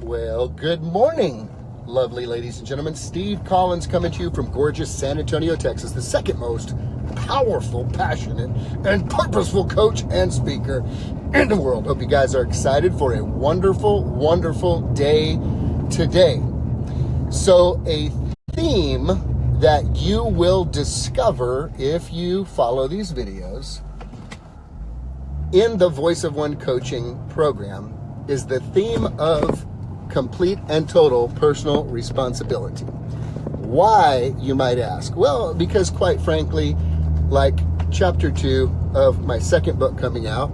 Well, good morning, lovely ladies and gentlemen. Steve Collins coming to you from gorgeous San Antonio, Texas, the second most powerful, passionate, and purposeful coach and speaker in the world. Hope you guys are excited for a wonderful, wonderful day today. So a theme that you will discover if you follow these videos in the Voice of One coaching program is the theme of complete and total personal responsibility. Why, you might ask? Well, because quite frankly, like chapter 2 of my second book coming out,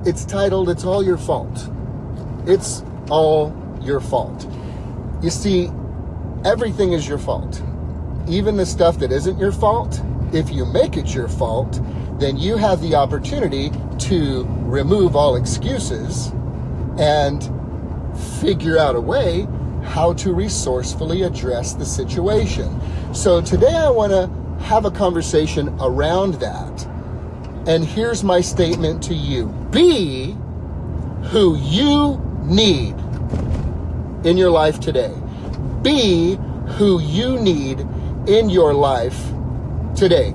it's titled, It's All Your Fault. It's all your fault. You see, everything is your fault. Even the stuff that isn't your fault, if you make it your fault, then you have the opportunity to remove all excuses and figure out a way how to resourcefully address the situation. So today I want to have a conversation around that. And here's my statement to you. Be who you need in your life today. Be who you need in your life today.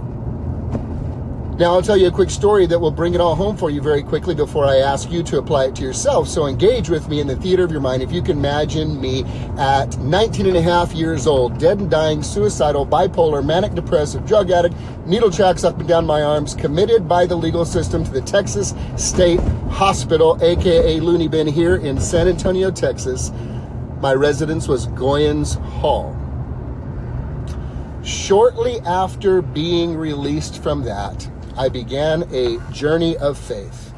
Now, I'll tell you a quick story that will bring it all home for you very quickly before I ask you to apply it to yourself. So engage with me in the theater of your mind. If you can imagine me at 19 and a half years old, dead and dying, suicidal, bipolar, manic depressive, drug addict, needle tracks up and down my arms, committed by the legal system to the Texas State Hospital, aka Looney Bin, here in San Antonio, Texas. My residence was Goyens Hall. Shortly after being released from that, I began a journey of faith.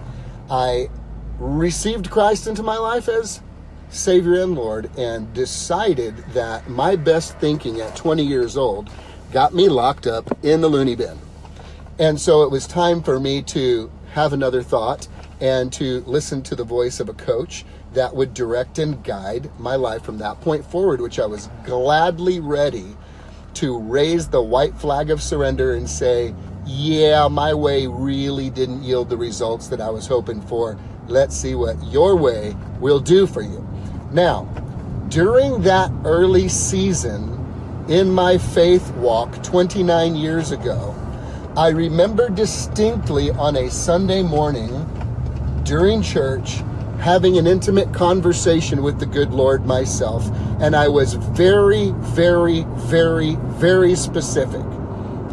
I received Christ into my life as Savior and Lord and decided that my best thinking at 20 years old got me locked up in the Looney Bin. And so it was time for me to have another thought and to listen to the voice of a coach that would direct and guide my life from that point forward, which I was gladly ready to raise the white flag of surrender and say, yeah, my way really didn't yield the results that I was hoping for. Let's see what your way will do for you. Now, during that early season in my faith walk 29 years ago, I remember distinctly on a Sunday morning during church having an intimate conversation with the good Lord myself, and I was very, very, very, very specific.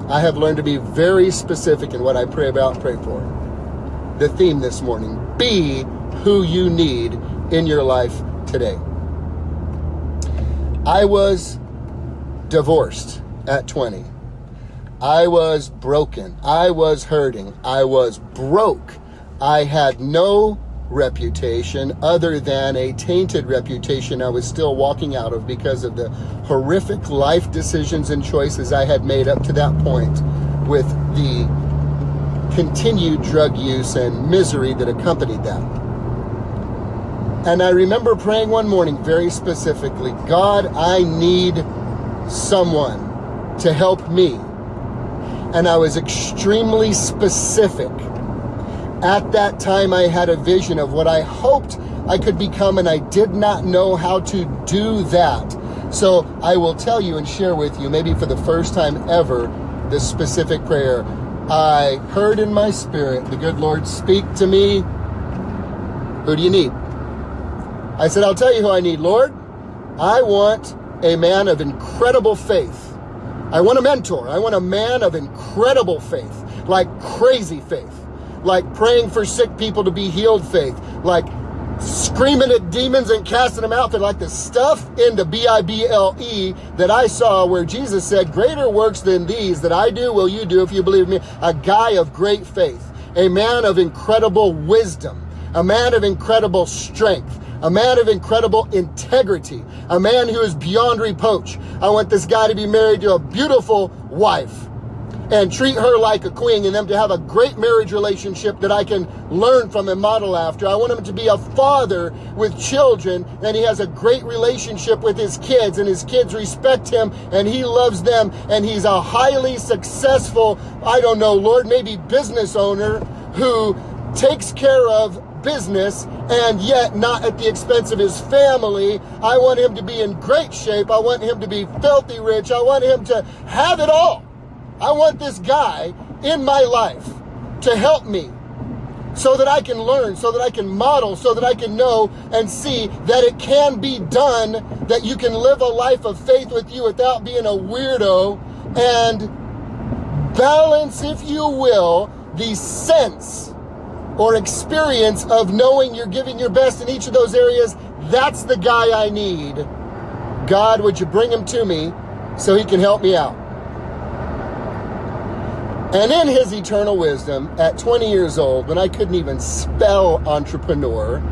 I have learned to be very specific in what I pray about and pray for. The theme this morning, be who you need in your life today. I was divorced at 20. I was broken. I was hurting. I was broke. I had no reputation other than a tainted reputation I was still walking out of because of the horrific life decisions and choices I had made up to that point with the continued drug use and misery that accompanied that. And I remember praying one morning very specifically, God, I need someone to help me. And I was extremely specific. At that time, I had a vision of what I hoped I could become, and I did not know how to do that. So I will tell you and share with you, maybe for the first time ever, this specific prayer. I heard in my spirit the good Lord speak to me. Who do you need? I said, I'll tell you who I need, Lord. I want a man of incredible faith. I want a mentor. I want a man of incredible faith, like crazy faith. Like praying for sick people to be healed faith, like screaming at demons and casting them out, like the stuff in the Bible that I saw where Jesus said, greater works than these that I do will you do if you believe me. A guy of great faith, a man of incredible wisdom, a man of incredible strength, a man of incredible integrity, a man who is beyond reproach. I want this guy to be married to a beautiful wife and treat her like a queen, and them to have a great marriage relationship that I can learn from and model after. I want him to be a father with children, and he has a great relationship with his kids, and his kids respect him, and he loves them, and he's a highly successful, I don't know, Lord, maybe business owner who takes care of business and yet not at the expense of his family. I want him to be in great shape. I want him to be filthy rich. I want him to have it all. I want this guy in my life to help me so that I can learn, so that I can model, so that I can know and see that it can be done, that you can live a life of faith with you without being a weirdo, and balance, if you will, the sense or experience of knowing you're giving your best in each of those areas. That's the guy I need. God, would you bring him to me so he can help me out? And in his eternal wisdom, at 20 years old, when I couldn't even spell entrepreneur,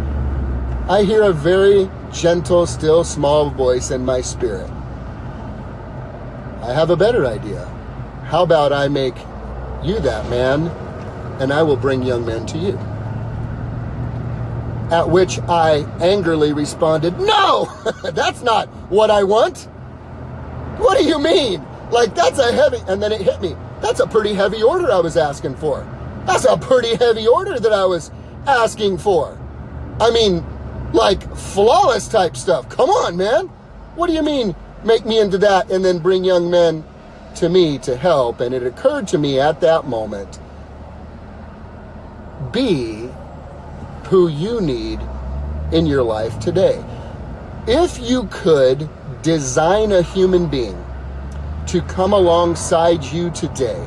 I hear a very gentle, still, small voice in my spirit. I have a better idea. How about I make you that man, and I will bring young men to you? At which I angrily responded, no, that's not what I want. What do you mean? Like, that's a heavy, and then it hit me. That's a pretty heavy order I was asking for. That's a pretty heavy order that I was asking for. I mean, like flawless type stuff. Come on, man. What do you mean, make me into that and then bring young men to me to help? And it occurred to me at that moment, be who you need in your life today. If you could design a human being to come alongside you today,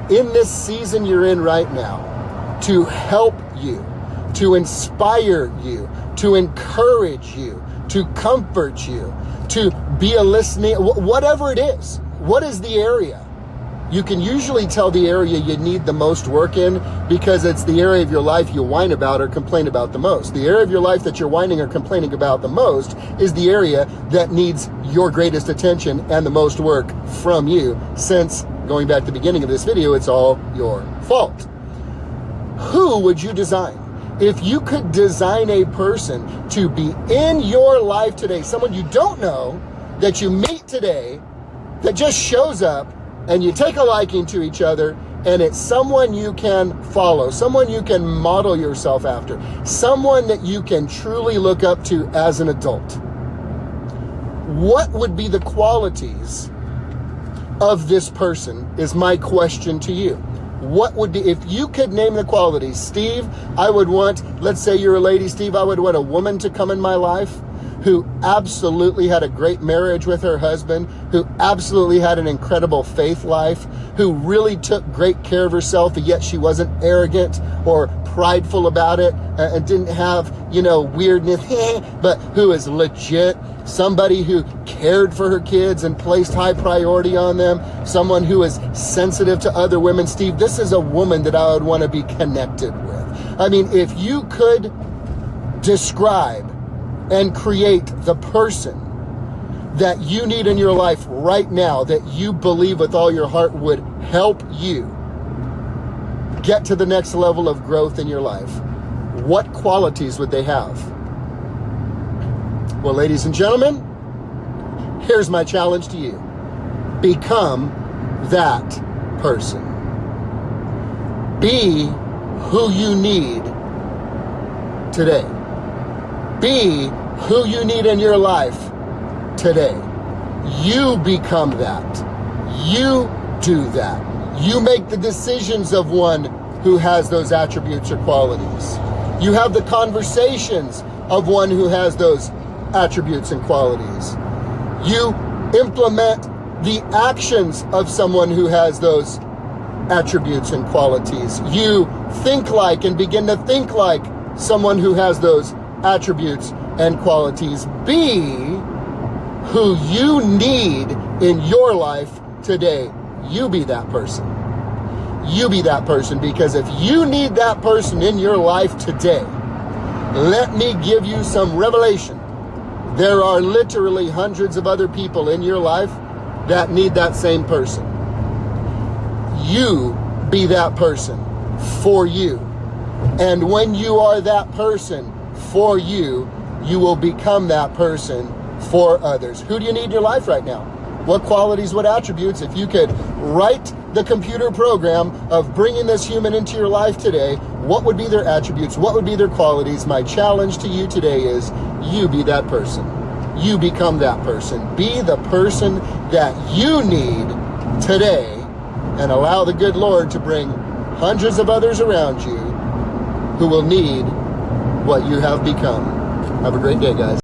in this season you're in right now, to help you, to inspire you, to encourage you, to comfort you, to be a listening, whatever it is. What is the area? You can usually tell the area you need the most work in because it's the area of your life you whine about or complain about the most. The area of your life that you're whining or complaining about the most is the area that needs your greatest attention and the most work from you, since, going back to the beginning of this video, it's all your fault. Who would you design? If you could design a person to be in your life today, someone you don't know, that you meet today, that just shows up, and you take a liking to each other, and it's someone you can follow, someone you can model yourself after, someone that you can truly look up to as an adult, what would be the qualities of this person is my question to you. What would be, if you could name the qualities? Steve, I would want, let's say you're a lady, Steve, I would want a woman to come in my life who absolutely had a great marriage with her husband, who absolutely had an incredible faith life, who really took great care of herself, and yet she wasn't arrogant or prideful about it, and didn't have, weirdness, but who is legit, somebody who cared for her kids and placed high priority on them, someone who is sensitive to other women. Steve, this is a woman that I would want to be connected with. I mean, if you could describe and create the person that you need in your life right now, that you believe with all your heart would help you get to the next level of growth in your life, what qualities would they have? Well, ladies and gentlemen, here's my challenge to you. Become that person. Be who you need today. Be who you need in your life today. You become that. You do that. You make the decisions of one who has those attributes or qualities. You have the conversations of one who has those attributes and qualities. You implement the actions of someone who has those attributes and qualities. You think like and begin to think like someone who has those attributes and qualities. Be who you need in your life today. You be that person. You be that person, because if you need that person in your life today, let me give you some revelation. There are literally hundreds of other people in your life that need that same person. You be that person for you. And when you are that person for you, you will become that person for others. Who do you need in your life right now? What qualities, what attributes? If you could write the computer program of bringing this human into your life today, What would be their attributes? What would be their qualities? My challenge to you today is you be that person. You become that person. Be the person that you need today, and allow the good Lord to bring hundreds of others around you who will need what you have become. Have a great day, guys.